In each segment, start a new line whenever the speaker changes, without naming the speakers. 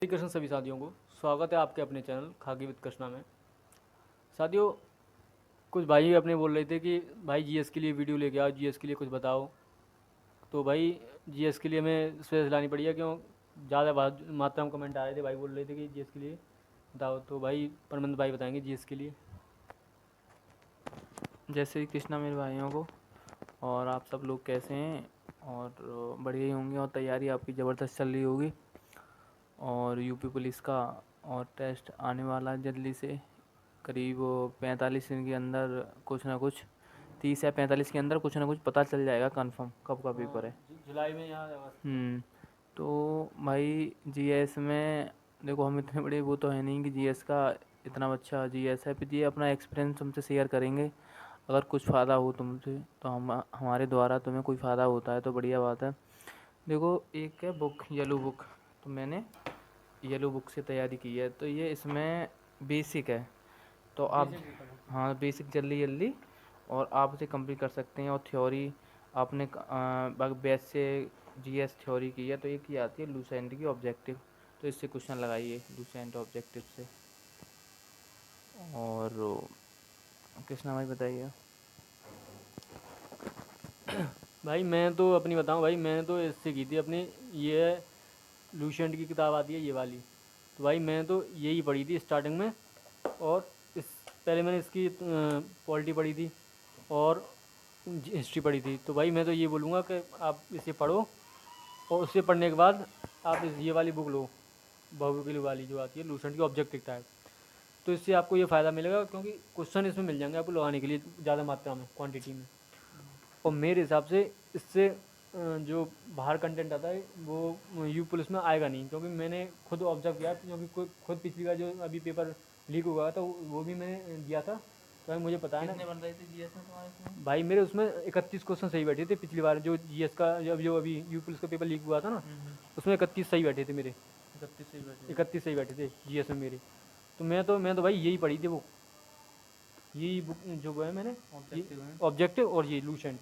श्री कृष्ण सभी साथियों को स्वागत है आपके अपने चैनल खाकी विद कृष्णा में। साथियों, कुछ भाई अपने बोल रहे थे कि भाई जीएस के लिए वीडियो लेके आओ, जीएस के लिए कुछ बताओ। तो भाई जीएस के लिए हमें स्पेस लानी पड़ी है, क्यों ज़्यादा मात्रा में कमेंट आ रहे थे। भाई बोल रहे थे कि जीएस के लिए बताओ, तो भाई परमंद भाई बताएंगे जीएस के लिए।
जय श्री कृष्णा मेरे भाइयों को। और आप सब लोग कैसे हैं? और बढ़िया ही होंगे और तैयारी आपकी ज़बरदस्त चल रही होगी। और यूपी पुलिस का और टेस्ट आने वाला है जल्दी से, करीब 45 दिन के अंदर कुछ ना कुछ, 30 या 45 के अंदर कुछ ना कुछ पता चल जाएगा कंफर्म कब का पेपर है।
जुलाई में यहाँ
तो भाई जीएस में देखो, हम इतने बड़े वो तो है नहीं कि जीएस का इतना अच्छा जीएस है, फिर ये अपना एक्सपीरियंस हमसे शेयर करेंगे। अगर कुछ फ़ायदा हो तुमसे तो हमारे द्वारा तुम्हें कोई फ़ायदा होता है तो बढ़िया बात है। देखो, एक है बुक, येलो बुक। तो मैंने येलो बुक से तैयारी की है, तो ये इसमें बेसिक है। तो आप, हाँ, बेसिक जल्दी जल्दी और आप इसे कंप्लीट कर सकते हैं। और थ्योरी आपने बैच से जीएस थ्योरी की है, तो एक ही आती है लूसेंट की ऑब्जेक्टिव। तो इससे क्वेश्चन लगाइए लूसेंट ऑब्जेक्टिव से। और कृष्णा भाई बताइए।
भाई मैं तो अपनी बताऊं, भाई मैंने तो इससे की थी अपनी, ये लूसेंट की किताब आती है ये वाली। तो भाई मैंने तो यही पढ़ी थी स्टार्टिंग में। और इस पहले मैंने इसकी पॉलिटी पढ़ी थी और हिस्ट्री पढ़ी थी। तो भाई मैं तो ये बोलूँगा कि आप इसे पढ़ो, और उससे पढ़ने के बाद आप ये वाली बुक लो, बहुविकल वाली जो आती है लूसेंट की ऑब्जेक्टिव टाइप। तो इससे आपको ये फ़ायदा मिलेगा, क्योंकि क्वेश्चन इसमें मिल जाएंगे आपको लगाने के लिए ज़्यादा मात्रा में, क्वांटिटी में। और मेरे हिसाब से इससे जो बाहर कंटेंट आता है वो यू पुलिस में आएगा नहीं, क्योंकि मैंने खुद ऑब्जर्व किया। क्योंकि खुद पिछली बार जो अभी पेपर लीक हुआ था वो भी मैंने दिया था, तो मुझे पता है ना।
कितने बन रहे थे जीएस में तुम्हारे इसमें?
भाई मेरे उसमें 31 क्वेश्चन सही बैठे थे पिछली बार, जो जीएस का जब जो अभी यू पुलिस का पेपर लीक हुआ था ना, उसमें 31 सही बैठे थे मेरे।
31 सही बैठे।
31 सही बैठे थे जीएस में मेरे। तो मैं तो भाई यही पढ़ी थी बुक, यही बुक जो है मैंने,
ऑब्जेक्टिव है।
ऑब्जेक्टिव और ये लूसेंट।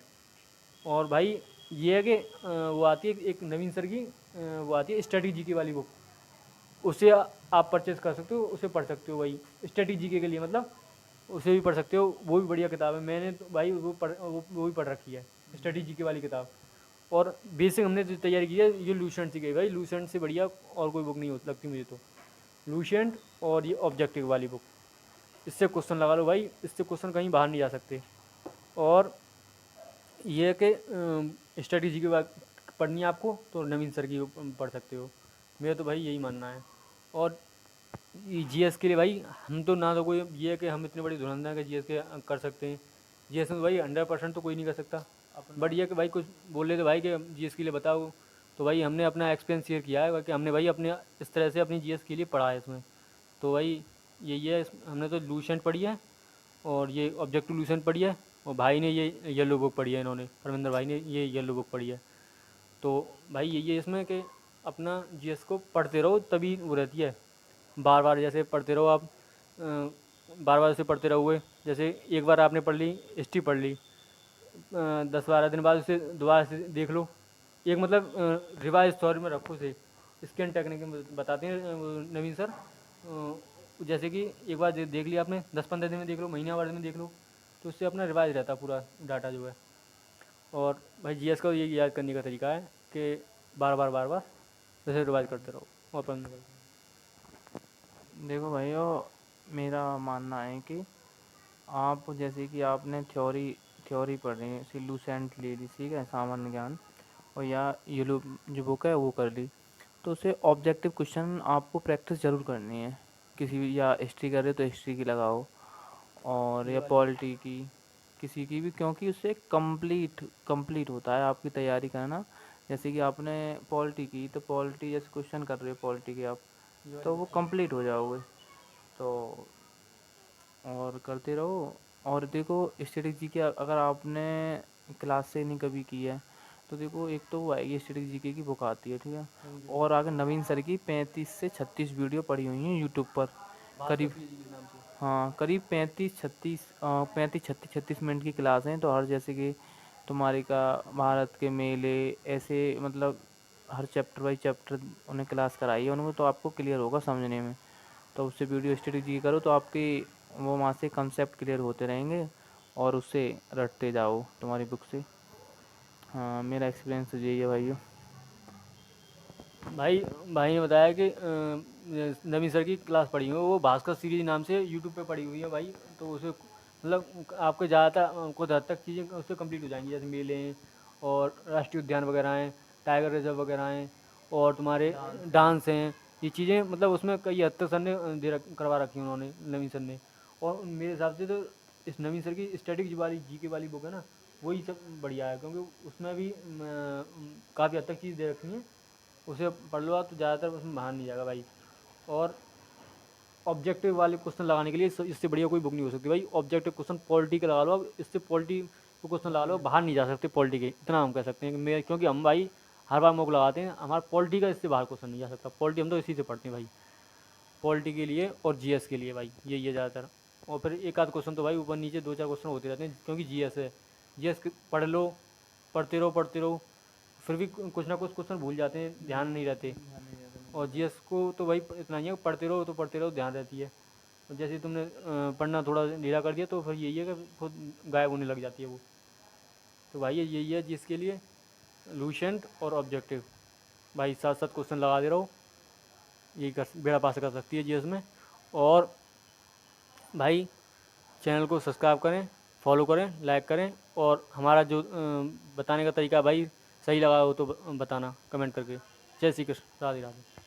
और भाई ये है कि वो आती है एक नवीन सर की, वो आती है स्ट्रेटजी की वाली बुक। उसे आप परचेज़ कर सकते हो, उसे पढ़ सकते हो। भाई स्ट्रेटजी के लिए मतलब उसे भी पढ़ सकते हो, वो भी बढ़िया किताब है। मैंने तो भाई वो भी पढ़ रखी है, स्ट्रेटजी की वाली किताब। और बेसिक हमने जो तैयारी की है ये लूसेंट से की है भाई। लूसेंट से बढ़िया और कोई बुक नहीं हो लगती मुझे तो, लूसेंट और ये ऑब्जेक्टिव वाली बुक। इससे क्वेश्चन लगा लो भाई, इससे क्वेश्चन कहीं बाहर नहीं जा सकते। और ये है कि स्ट्रेटजी की बात पढ़नी है आपको तो नवीन सर की पढ़ सकते हो। मेरा तो भाई यही मानना है। और जीएस के लिए भाई हम तो ना, तो कोई ये है कि हम इतने बड़े धुरंधर के जीएस के कर सकते हैं। जीएस में तो भाई 100% तो कोई नहीं कर सकता। बट ये कि भाई कुछ बोल रहे थे भाई कि जीएस के लिए बताओ, तो भाई हमने अपना एक्सपीरियंस शेयर किया है कि हमने भाई अपने इस तरह से अपनी जीएस के लिए पढ़ा है इसमें। तो भाई यही है, हमने तो लूसेंट पढ़ी है और ये ऑब्जेक्टिव लूसेंट पढ़ी है। और भाई ने ये येलो बुक पढ़ी है, इन्होंने परमिंदर भाई ने ये येलो बुक पढ़ी है। तो भाई यही है इसमें कि अपना जीएस को पढ़ते रहो, तभी वो रहती है। बार बार जैसे पढ़ते रहो आप, बार बार उसे पढ़ते रहोगे। जैसे एक बार आपने पढ़ ली, हिस्ट्री पढ़ ली, 10-12 दिन बाद उसे दोबारा से देख लो। एक मतलब रिवाइज थ्योरी में रखो उसे। स्कैन टेक्निक में बताते हैं नवीन सर। जैसे कि एक बार देख लिया आपने, 10-15 दिन में देख लो, महीना भर में देख लो, तो उससे अपना रिवाइज रहता है पूरा डाटा जो है। और भाई जीएस का ये याद करने का तरीका है कि बार बार जैसे रिवाइज करते रहो और अपन।
देखो भाइयों, मेरा मानना है कि आप, जैसे कि आपने थ्योरी थ्योरी पढ़ रही है, इसी लूसेंट ले ली, ठीक है, सामान्य ज्ञान, और या ये लो जो बुक है वो कर ली, तो उसे ऑब्जेक्टिव क्वेश्चन आपको प्रैक्टिस ज़रूर करनी है। किसी भी, या हिस्ट्री कर रहे हो तो हिस्ट्री की लगाओ, और
ये
या
वाली
पॉलिटी की, किसी की भी, क्योंकि उससे कंप्लीट कंप्लीट होता है आपकी तैयारी करना। जैसे कि आपने पॉलिटी की, तो पॉलिटी जैसे क्वेश्चन कर रहे हो पॉलिटी के आप,
ये वाली
तो वो
बुक है।
कंप्लीट हो जाओगे। तो और करते रहो। और देखो, स्ट्रेटजी की अगर आपने क्लास से नहीं कभी की है, तो देखो, एक तो वो आएगी स्टैटिक जीके की बुक आती है, ठीक है।
नवीन सर
और आगे नवीन सर की 35 से 36 वीडियो पड़ी हुई हैं यूट्यूब पर,
भास्कर
करीब,
पीजी के नाम से।
हाँ, करीब 35-36 मिनट की क्लास हैं। तो हर, जैसे कि तुम्हारे का भारत के मेले, ऐसे मतलब हर चैप्टर बाई चैप्टर उन्हें क्लास कराई है उनको, तो आपको क्लियर होगा समझने में। तो उससे वीडियो स्टडी की करो तो आपकी वो वहाँ से कंसेप्ट क्लियर होते रहेंगे और उससे रटते जाओ तुम्हारी बुक से। हाँ, मेरा एक्सपीरियंस यही है भाइयों।
भाई भाई ने बताया कि नवीन सर की क्लास पढ़ी हुई है, वो भास्कर सीरीज नाम से यूट्यूब पे पढ़ी हुई है भाई। तो उसे मतलब आपके ज़्यादातर कुछ हद तक चीज़ें उससे कंप्लीट हो जाएंगी, जैसे मेले हैं और राष्ट्रीय उद्यान वगैरह हैं, टाइगर रिजर्व वगैरह हैं, और तुम्हारे डांस हैं। ये चीज़ें मतलब उसमें कई हद तक सर ने करवा रखी हैं उन्होंने, नवीन सर ने। और मेरे हिसाब से तो इस नवीन सर की स्टैटिक वाली जीके वाली बुक है ना, वही सब बढ़िया है, क्योंकि उसमें भी काफ़ी हद तक चीज़ दे रखी हैं। उसे पढ़ लो आप तो ज़्यादातर उसमें बाहर नहीं जाएगा भाई। और ऑब्जेक्टिव वाले क्वेश्चन लगाने के लिए इससे बढ़िया कोई बुक नहीं हो सकती भाई। ऑब्जेक्टिव क्वेश्चन पॉलिटी का लगा लो, अब इससे पॉलिटी को क्वेश्चन लगा लो, बाहर नहीं जा सकते पॉलिटी के, इतना हम कह सकते हैं कि मैं, क्योंकि हम भाई हर बार मौका लगाते हैं, हमारा पॉलिटी का इससे बाहर क्वेश्चन नहीं जा सकता। पॉलिटी हम तो इसी से पढ़ते हैं भाई, पॉलिटी के लिए और जीएस के लिए भाई, यही है ज़्यादातर। और फिर एक आध क्वेश्चन तो भाई ऊपर नीचे 2-4 क्वेश्चन होते रहते हैं, क्योंकि जीएस है। जीएस पढ़ लो, पढ़ते रहो, फिर भी कुछ ना कुछ क्वेश्चन भूल जाते हैं, ध्यान नहीं रहते। और जीएस को तो भाई इतना ही है, पढ़ते रहो तो पढ़ते रहो, ध्यान रहती है। और जैसे ही तुमने पढ़ना थोड़ा ढीला कर दिया तो फिर यही है कि खुद गायब होने लग जाती है वो। तो भाई यही है जीएस के लिए, लूसेंट और ऑब्जेक्टिव भाई साथ साथ क्वेश्चन लगा दे रहो, यही कर बेड़ा पास कर सकती है जीएस में। और भाई चैनल को सब्सक्राइब करें, फॉलो करें, लाइक करें, और हमारा जो बताने का तरीका भाई सही लगा हो तो बताना कमेंट करके। जय श्री कृष्ण, राधे राधे।